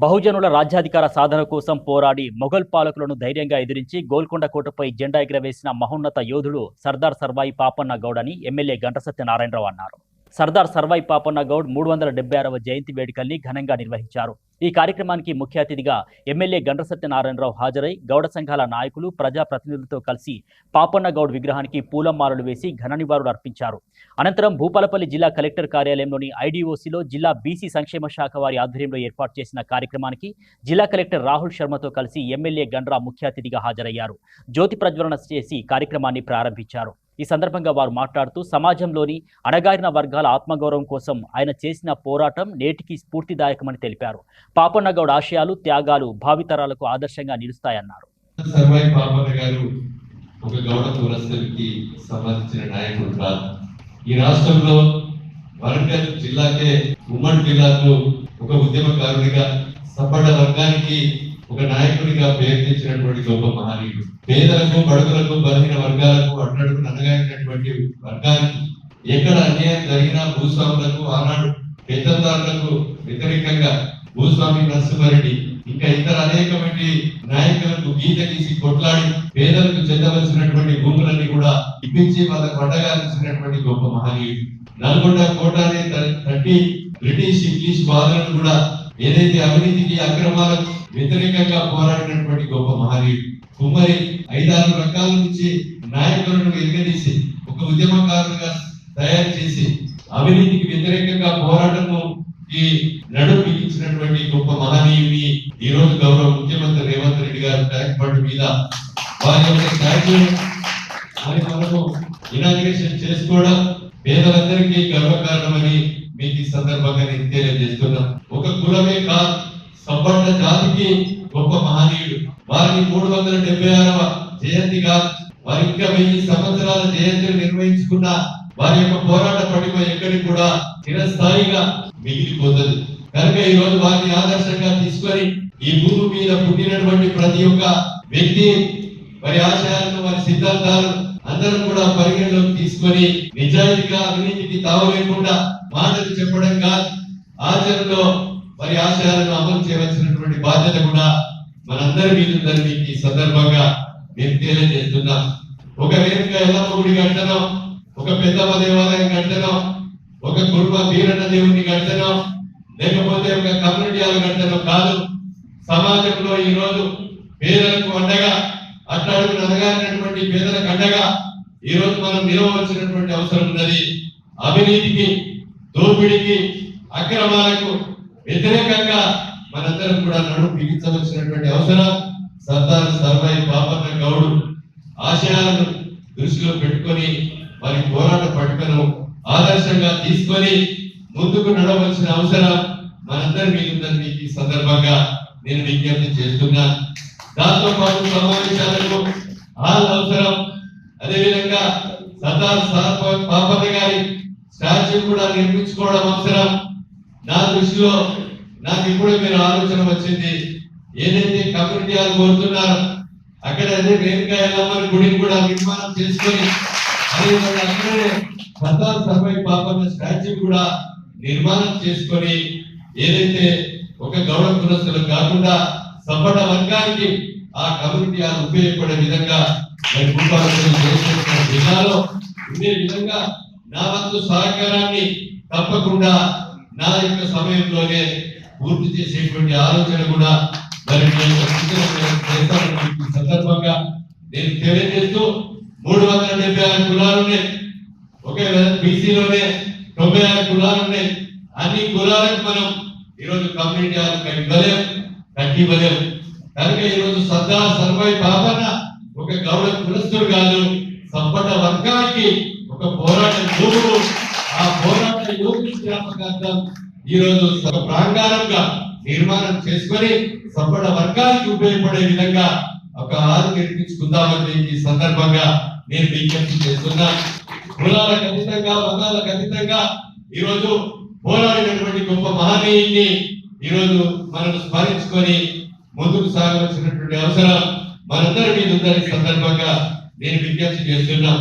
బహుజనుల రాజ్యాధికార సాధన కోసం పోరాడి మొఘల్ పాలకులను ధైర్యంగా ఎదిరించి గోల్కొండ కోటపై జెండా ఎగురవేసిన మహోన్నత యోధుడు సర్దార్ సర్వాయి పాపన్న గౌడ్ అని ఎమ్మెల్యే గంట సత్యనారాయణరావు అన్నారు. సర్దార్ సర్వాయి పాపన్న గౌడ్ 376వ జయంతి వేడుకల్ని ఘనంగా నిర్వహించారు. ఈ కార్యక్రమానికి ముఖ్య అతిథిగా ఎమ్మెల్యే గంట సత్యనారాయణరావు హాజరై గౌడ సంఘాల నాయకులు, ప్రజాప్రతినిధులతో కలిసి పాపన్న గౌడ్ విగ్రహానికి పూలమాలలు వేసి ఘన నివాళులు అర్పించారు. అనంతరం భూపాలపల్లి జిల్లా కలెక్టర్ కార్యాలయంలోని ఐడీఓసీలో జిల్లా బీసీ సంక్షేమ శాఖ వారి ఆధ్వర్యంలో ఏర్పాటు చేసిన కార్యక్రమానికి జిల్లా కలెక్టర్ రాహుల్ శర్మతో కలిసి ఎమ్మెల్యే గండ్రా ముఖ్య అతిథిగా హాజరయ్యారు. జ్యోతి ప్రజ్వలన చేసి కార్యక్రమాన్ని ప్రారంభించారు. ఈ సందర్భంగా వారు మాట్లాడుతూ సమాజంలోని అణగారిన వర్గాల ఆత్మగౌరవం కోసం ఆయన చేసిన పోరాటం నేటికి స్ఫూర్తిదాయకమని తెలిపారు. పాపన్న గౌడ్ ఆశయాలు, త్యాగాలు భావితరాలకు ఆదర్శంగా నిలుస్తాయన్నారు. సర్వాయి పాపన్న గారు ఒక గౌడ కులస్తుడికి సంబంధించిన నాయకుడు కాదు. ఈ రాష్ట్రంలో వరంగల్ జిల్లాకే, ఉమ్మడి జిల్లాకు ఒక ఉద్యమకారుడిగా, సపడ వర్గానికి ఒక నాయకుడిగా పేరు తెచ్చినటువంటి గొప్ప మహనీయుడు. పేదలకు, బడుగులకు, బలహీన వర్గాలకు, అట్టడుగు అనగారినటువంటి వర్గానికి ఎక్కడ అన్యాయం జరిగినా భూస్వాములకు, ఆనాడు పెద్దందారులకు వ్యతిరేకంగా భూస్వామి నరసింహారెడ్డి ఇంకా ఇతర అనేకమైన నాయకులకు గీత గీసి కొట్లాడి పేదలకు చెందవలసినటువంటి భూములన్నీ కూడా ఇప్పించి వాళ్ళకు అడ్డగాల్సినటువంటి గొప్ప మహనీయుడు. నల్గొండ కోటాన్ని తట్టి బ్రిటిష్, ఇంగ్లీష్ వాదులను కూడా ఏదైతే అవినీతికి, అక్రమాలకు వ్యతిరేకంగా పోరాడినటువంటి గొప్ప మహనీయుడు. కుమ్మరి 5-6 రకాల నుంచి నాయకులను ఎగదీసి ఒక ఉద్యమకారులుగా తయారు చేసి అవినీతికి వ్యతిరేకంగా పోరాటము ఈ నడుము బిగించినటువంటి గొప్ప మహనీయుని ఈ రోజు గౌరవ ముఖ్యమంత్రి రేవంత్ రెడ్డి గారు ట్యాంక్ బండ్ మీద వారి యొక్క ట్యాంకులను మనము ఇనాగ్రేషన్ చేసుకోవడం పేదలందరికీ గర్వకారణమని మీకు ఈ సందర్భంగా నేను తెలియజేస్తున్నాం. ఒక కులమే కాదు, సంపన్న జాతికి గొప్ప మహనీయుడు. వారిని 376వ జయంతి కాదు, వారి ఇంకా 1000 సంవత్సరాల జయంతిని నిర్వహించుకున్న వారి యొక్క పోరాట పటిమ ఎక్కడికి కూడా చిరస్థాయిగా మిగిలిపోతుంది. కనుక ఈ రోజు వారిని ఆదర్శంగా తీసుకొని ఈ భూమి మీద పుట్టినటువంటి ప్రతి ఒక్క వ్యక్తి వారి ఆశయాలను, వారి సిద్ధాంతాలు అందరం కూడా పరిగణలోకి తీసుకొని నిజాయితీగా, అవినీతికి తావు లేకుండా మాటలు చెప్పడం కాదు, ఆచరణలో వారి ఆశయాలను అమలు చేయవలసినటువంటి బాధ్యత కూడా మనందరి మీద ఉందని ఈ సందర్భంగా మేము తెలియజేస్తున్నాం. ఒక వేదిక ఎల్లమ్మ గుడి కట్టడం, ఒక పెద్దమ్మ దేవాలయం కట్టడం, ఒక కుటుంబ వీరన్న దేవుని కట్టడం, లేకపోతే ఒక కమ్యూనిటీ హాల్ కట్టడం కాదు. సమాజంలో ఈ రోజు పేదలకు అండగా, అట్లాడుకు అనగారినటువంటి పేదలకు అండగా ఈ రోజు మనం నిలవలసినటువంటి అవసరం ఉన్నది. అవినీతికి, దోపిడీకి, అక్రమాలకు వ్యతిరేకంగా మనందరం కూడా నడుము బిగించవలసినటువంటి అవసరం. సర్దార్ సర్వాయి పాపన్న గౌడ్ ఆశయాలను దృష్టిలో పెట్టుకొని వారి పోరాట పట్టుకను ఆదర్శంగా తీసుకొని ముందుకు నడవలసిన అవసరం మనందరి మీద ఉందని ఈ సందర్భంగా నేను విజ్ఞప్తి చేస్తున్నా. దాంతో పాటు సమావేశాలకు హాల్ అవసరం. అదేవిధంగా సర్దార్ పాపన్న గారి స్టాచ్యూ కూడా నిర్మించుకోవడం అవసరం. నా దృష్టిలో నాకు ఇప్పుడే మీరు ఆలోచన వచ్చింది. ఏదైతే కమ్యూనిటీ హాల్ కోరుతున్నారో అక్కడ అదే రేణుకా ఎల్లమ్మ గుడిని కూడా నిర్మాణం చేసుకొని అదేవిధంగా అక్కడే సర్దార్ సర్వాయి పాపన్న స్టాచ్యూ కూడా నిర్మాణం చేసుకొని ఏదైతే ఒక గౌడ కులస్తులు కాకుండా సంపన్న వర్గానికి ఆ కమ్యూనిటీ హాల్ ఉపయోగపడే విధంగా జిల్లాలో ఉండే విధంగా నా వంతు సహకారాన్ని తప్పకుండా నా యొక్క సమయంలోనే పూర్తి చేసేటువంటి ఆలోచన కూడా మరి సందర్భంగా నేను తెలియజేస్తూ 376 కులాలు ఉన్నాయి. ఒకే బీసీలోనే 96 కులాలు ఉన్నాయి. అన్ని కులాలకు మనం ఈరోజు కమ్యూనిటీ హాల్ కట్టివ్వలేం. కనుక ఈరోజు సర్దార్ సర్వాయి పాపన్న ఒక గౌడ కులస్తుడు కాదు, సంపన్న వర్గానికి ఒక పోరాట యోగుడు. ఆ పోరాట యోగుని జ్ఞాపకార్థం ఈ రోజు ప్రాంగణంగా నిర్మాణం చేసుకొని సంపన్న వర్గానికి ఉపయోగపడే విధంగా ఒక హాలు నిర్మించుకుందామని ఈ సందర్భంగా నేను విజ్ఞప్తి చేస్తున్నా. కులాలకు అతీతంగా, మతాలకు అతీతంగా ఈ రోజు పోరాడినటువంటి గొప్ప మహనీయుని ఈ రోజు మనం స్మరించుకొని ముందుకు సాగవలసినటువంటి అవసరం మనందరి మీద ఉందని సందర్భంగా నేను విజ్ఞప్తి చేస్తున్నా.